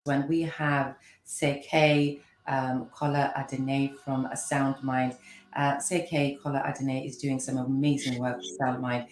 when we have Seke Kola Adene from A Sound Mind. Seke Kola Adene is doing some amazing work with Sound Mind.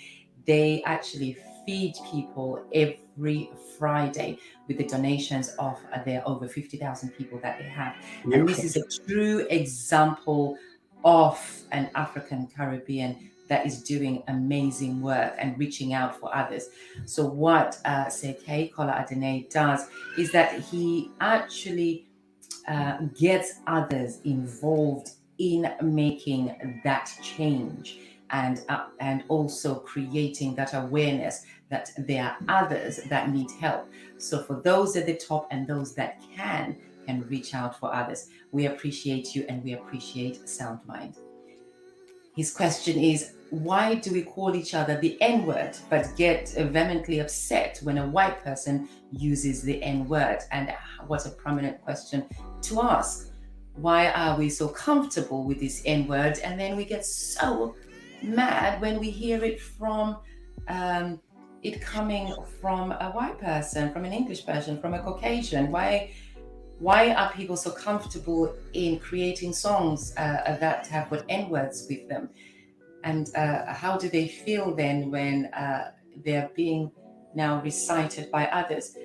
They actually feed people every Friday with the donations of their over 50,000 people that they have. And this Beautiful. is a true example of an African Caribbean that is doing amazing work and reaching out for others. So what Seke Kola Adene does is that he actually gets others involved in making that change and also creating that awareness that there are others that need help. So for those at the top and those that can reach out for others. We appreciate you and we appreciate Sound Mind. His question is, why do we call each other the N-word but get vehemently upset when a white person uses the N-word? And what a prominent question to ask. Why are we so comfortable with this N-word and then we get so mad when we hear it from it coming from a white person, from an English person, from a Caucasian? Why are people so comfortable in creating songs that have got N-words with them? And how do they feel then when they're being now recited by others?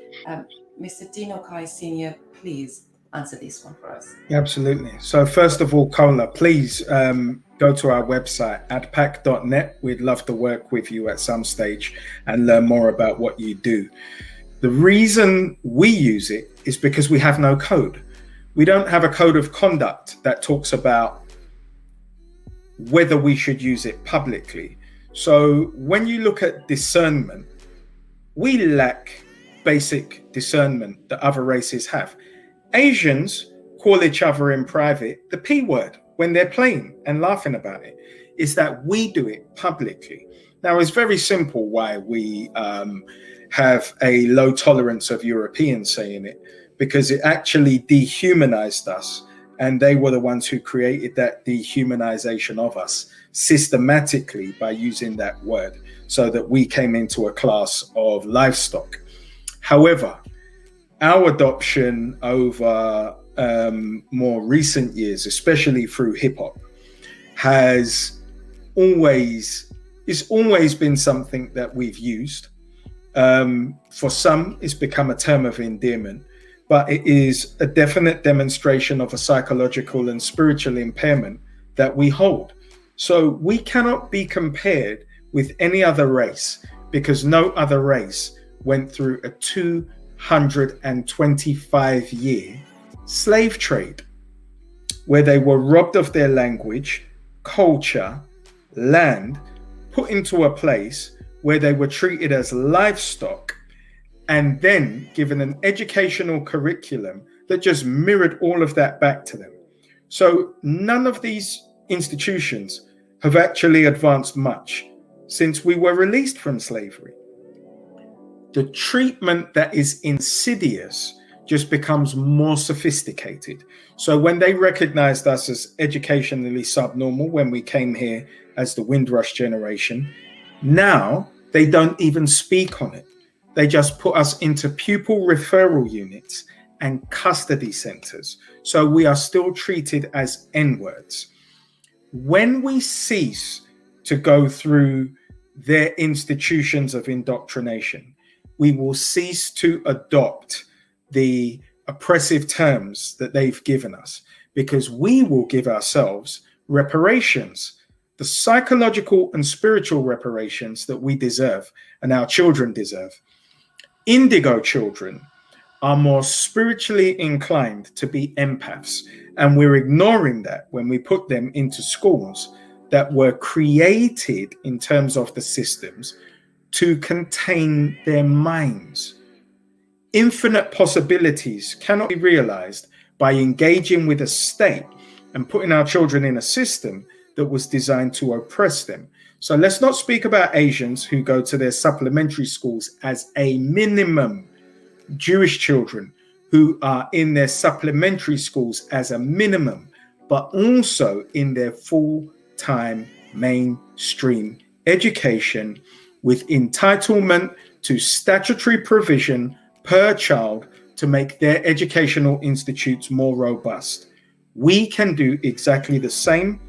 Mr. Dean Okai Snr, please answer this one for us. Absolutely. So first of all, Kola, please go to our website, adpac.net. We'd love to work with you at some stage and learn more about what you do. The reason we use it is because we have no code. We don't have a code of conduct that talks about whether we should use it publicly. So when you look at discernment, we lack basic discernment that other races have. Asians call each other in private the P word when they're playing and laughing about it. Is that we do it publicly. Now, it's very simple why we have a low tolerance of Europeans saying it, because it actually dehumanized us. And they were the ones who created that dehumanization of us systematically by using that word so that we came into a class of livestock. However, our adoption over more recent years, especially through hip hop, it's always been something that we've used. For some, it's become a term of endearment, but it is a definite demonstration of a psychological and spiritual impairment that we hold. So we cannot be compared with any other race because no other race went through a 225-year slave trade where they were robbed of their language, culture, land, put into a place where they were treated as livestock, and then given an educational curriculum that just mirrored all of that back to them. So none of these institutions have actually advanced much since we were released from slavery. The treatment that is insidious just becomes more sophisticated. So when they recognized us as educationally subnormal when we came here as the Windrush generation, now they don't even speak on it. They just put us into pupil referral units and custody centers. So we are still treated as N-words. When we cease to go through their institutions of indoctrination, we will cease to adopt the oppressive terms that they've given us, because we will give ourselves reparations, the psychological and spiritual reparations that we deserve and our children deserve. Indigo children are more spiritually inclined to be empaths, and we're ignoring that when we put them into schools that were created in terms of the systems to contain their minds. Infinite possibilities cannot be realized by engaging with a state and putting our children in a system that was designed to oppress them. So let's not speak about Asians who go to their supplementary schools as a minimum, Jewish children who are in their supplementary schools as a minimum, but also in their full-time mainstream education with entitlement to statutory provision per child to make their educational institutes more robust. We can do exactly the same.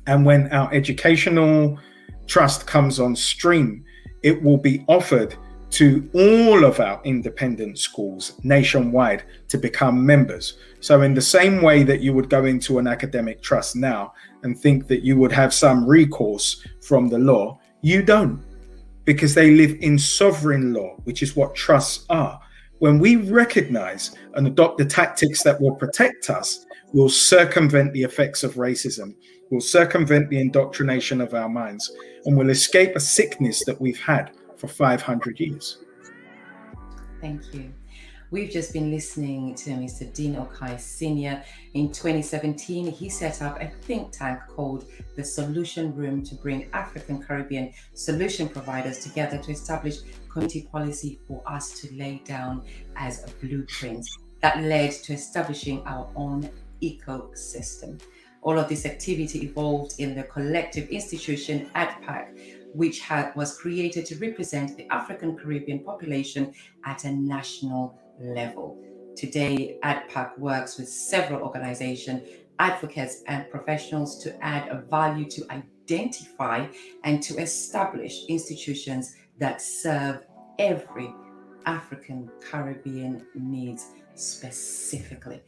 And when our educational trust comes on stream, it will be offered to all of our independent schools nationwide to become members. So in the same way that you would go into an academic trust now and think that you would have some recourse from the law, you don't, because they live in sovereign law, which is what trusts are. When we recognize and adopt the tactics that will protect us, we'll circumvent the effects of racism, we'll circumvent the indoctrination of our minds, and we'll escape a sickness that we've had for 500 years. Thank you. We've just been listening to Mr. Dean Okai Snr. In 2017, he set up a think tank called the Solution Room to bring African Caribbean solution providers together to establish community policy for us to lay down as a blueprint that led to establishing our own ecosystem. All of this activity evolved in the collective institution ADPAC, which was created to represent the African Caribbean population at a national level. Today, ADPAC works with several organizations, advocates, and professionals to add a value to identify and to establish institutions that serve every African Caribbean needs specifically.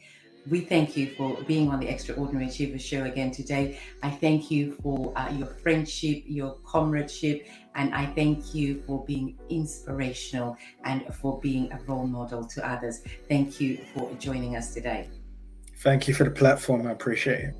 We thank you for being on the Extraordinary Achievers Show again today. I thank you for your friendship, your comradeship, and I thank you for being inspirational and for being a role model to others. Thank you for joining us today. Thank you for the platform. I appreciate it.